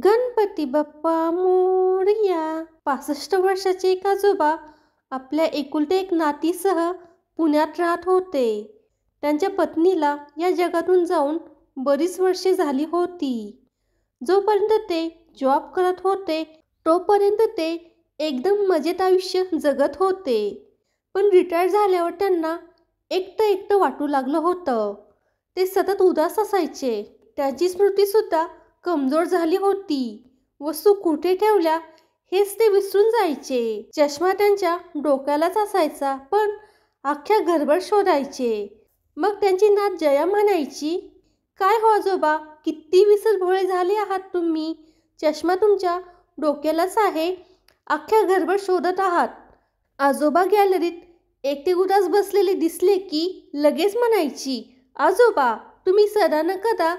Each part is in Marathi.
गणपती बाप्पा मोरया. 65 वर्षाचे एक आजोबा आपल्या एकुलत्या एक नातीसह पुण्यात राहत होते. त्यांच्या पत्नीला या जगातून जाऊन बरीच वर्षे झाली होती. जोपर्यंत ते जॉब करत होते तोपर्यंत ते एकदम मजेत आयुष्य जगत होते. पण रिटायर झाल्यावर त्यांना एकटं एकटं वाटू लागलं होतं. ते सतत उदास असायचे. त्यांची स्मृतीसुद्धा कमजोर झाली होती. वस्तू कुठे ठेवल्या हेच ते विसरून जायचे. चष्मा त्यांच्या डोक्यालाच असायचा, पण अख्ख्या घरभर शोधायचे. मग त्यांची नात जया म्हणायची, काय हो आजोबा, किती विसरभोळे झाले आहात तुम्ही. चष्मा तुमच्या डोक्यालाच आहे, अख्ख्या घरभर शोधत आहात. आजोबा गॅलरीत एकटे उदास बसलेले दिसले की लगेच म्हणायची, आजोबा तुम्ही सदा न कदा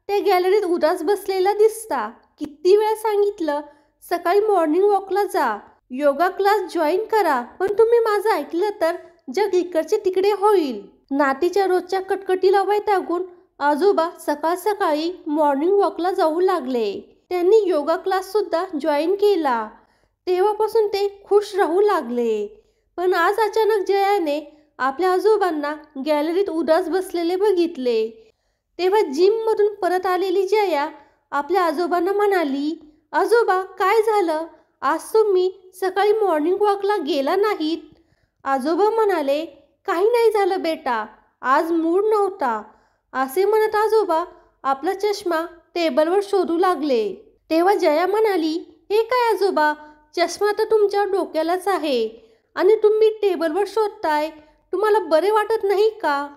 त्या गॅलरीत उदास बसलेला दिसता. किती वेळा सांगितलं सकाळी मॉर्निंग वॉकला जा, योगा क्लास जॉईन करा, पण तुम्ही माझं ऐकलं तर जग इकडचे तिकडे होईल. नातीच्या रोजच्या कटकटीला वैतागून आजोबा सकाळ सकाळी मॉर्निंग वॉकला जाऊ लागले. त्यांनी योगा क्लास सुद्धा जॉईन केला. तेव्हापासून ते खुश राहू लागले. पण आज अचानक जयाने आपल्या आजोबांना गॅलरीत उदास बसलेले बघितले. तेव्हा जिममधून परत आलेली जया आपल्या आजोबांना म्हणाली, आजोबा काय झालं, आज तुम्ही सकाळी मॉर्निंग वॉकला गेला नाहीत. आजोबा म्हणाले, काही नाही झालं बेटा, आज मूड नव्हता. असे म्हणत आजोबा आपला चष्मा टेबलवर शोधू लागले. तेव्हा जया म्हणाली, हे काय आजोबा, चष्मा तर तुमच्या डोक्यालाच आहे आणि तुम्ही टेबलवर शोधताय, तुम्हाला बरे वाटत नाही का.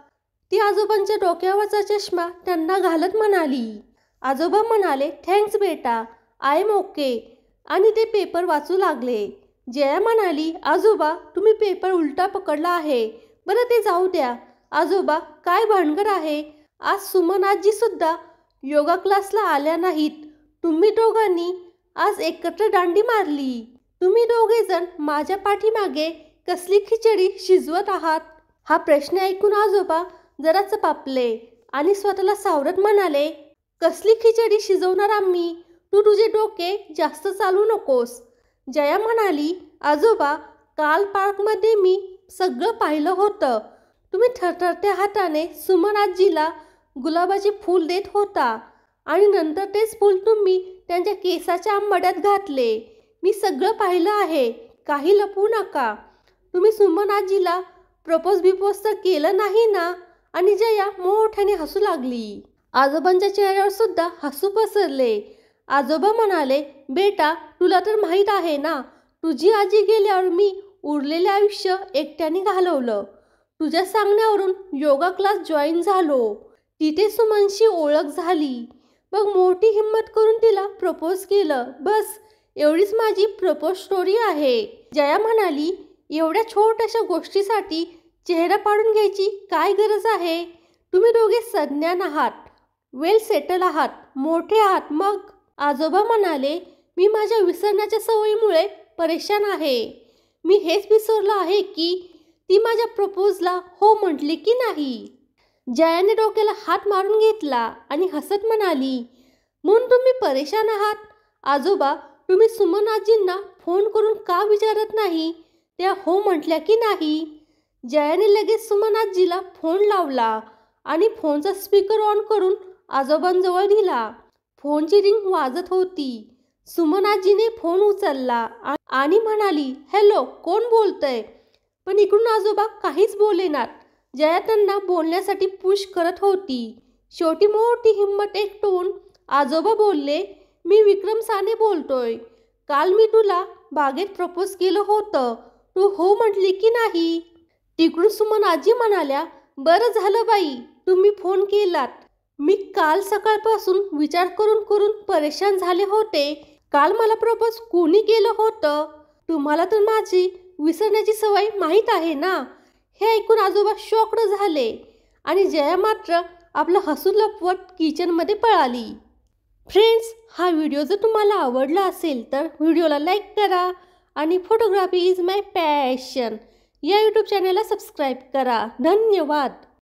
ती आजोबांच्या डोक्यावरचा चष्मा त्यांना घालत म्हणाली. आजोबा म्हणाले, थँक्स बेटा, आय एम ओके, आणि ते पेपर वाचू लागले. जया म्हणाली, आजोबा तुम्ही पेपर उलटा पकडला आहे. बरं ते जाऊ द्या. आजोबा काय भानगड आहे, आज सुमन आजी सुद्धा योगा क्लासला आल्या नाहीत. तुम्ही दोघांनी आज एकत्र दांडी मारली. तुम्ही दोघे जण माझ्या पाठीमागे कसली खिचडी शिजवत आहात. हा प्रश्न ऐकून आजोबा जरा चपापले आणि स्वतःला सावरत म्हणाले, कसली खिचडी शिजवणार आम्ही, तू तुझे डोके जास्त चालू नकोस. जया म्हणाली, आजोबा काल पार्कमध्ये मी सगळं पाहिलं होतं. तुम्ही थरथरत्या हाताने सुमन आजीला गुलाबाचे फूल देत होता आणि नंतर तेच फूल तुम्ही त्यांच्या केसाच्या आंबाड्यात घातले. मी सगळं पाहिलं आहे, काही लपवू नका. तुम्ही सुमन आजीला प्रपोज तर केलं नाही ना. आणि जया मोठ्याने हसू लागली. आजोबांच्या चेहऱ्यावर सुद्धा हसू पसरले. आजोबा म्हणाले, बेटा तुला तर माहीत आहे ना, तुझी आजी गेल्यावर मी उरलेले आयुष्य एकट्याने घालवलं. तुझ्या सांगण्यावरून योगा क्लास जॉईन झालो. तिथे सुमनशी ओळख झाली. मग मोठी हिंमत करून तिला प्रपोज केलं. बस एवढीच माझी प्रपोज स्टोरी आहे. जया म्हणाली, एवढ्या छोट्याशा गोष्टीसाठी चेहरा पाडून घ्यायची काय गरज आहे. तुम्ही दोघे सज्ञान आहात, वेल सेटल आहात, मोठे आहात. मग आजोबा म्हणाले, मी माझ्या विसरण्याच्या सवयीमुळे परेशान आहे. मी हेच विसरलो आहे की ती माझ्या प्रपोजला हो म्हटली की नाही. जयाने डोक्याला हात मारून घेतला आणि हसत म्हणाली, म्हणून तुम्ही परेशान आहात. आजोबा तुम्ही सुमन आजींना फोन करून का विचारत नाही, त्या हो म्हटल्या की नाही. जयाने लगेच सुमन आजीला फोन लावला आणि फोनचा स्पीकर ऑन करून आजोबांजवळ दिला. फोनची रिंग वाजत होती. सुमन आजीने फोन उचलला आणि म्हणाली, हॅलो, कोण बोलतंय. पण इकडून आजोबा काहीच बोलेनात. जया त्यांना बोलण्यासाठी पुश करत होती. शेवटी मोठी हिंमत एकटून आजोबा बोलले, मी विक्रम साने बोलतोय. काल मी तुला बागेत प्रपोज केलं होतं, तू हो म्हटली की नाही. तिकडून सुमन आजी म्हणाल्या, बरं झालं बाई तुम्ही फोन केलात. मी काल सकाळपासून विचार करून करून परेशान झाले होते. काल मला प्रपोज कोणी केलं होतं. तुम्हाला तर माझी विसरण्याची सवय माहीत आहे ना. हे ऐकून आजोबा शॉक्ड झाले आणि जया मात्र आपलं हसून लपवत किचनमध्ये पळाली. फ्रेंड्स, हा व्हिडिओ जर तुम्हाला आवडला असेल तर व्हिडिओला लाईक करा आणि फोटोग्राफी इज माय पॅशन या यूट्यूब चॅनलला सबस्क्राईब करा. धन्यवाद.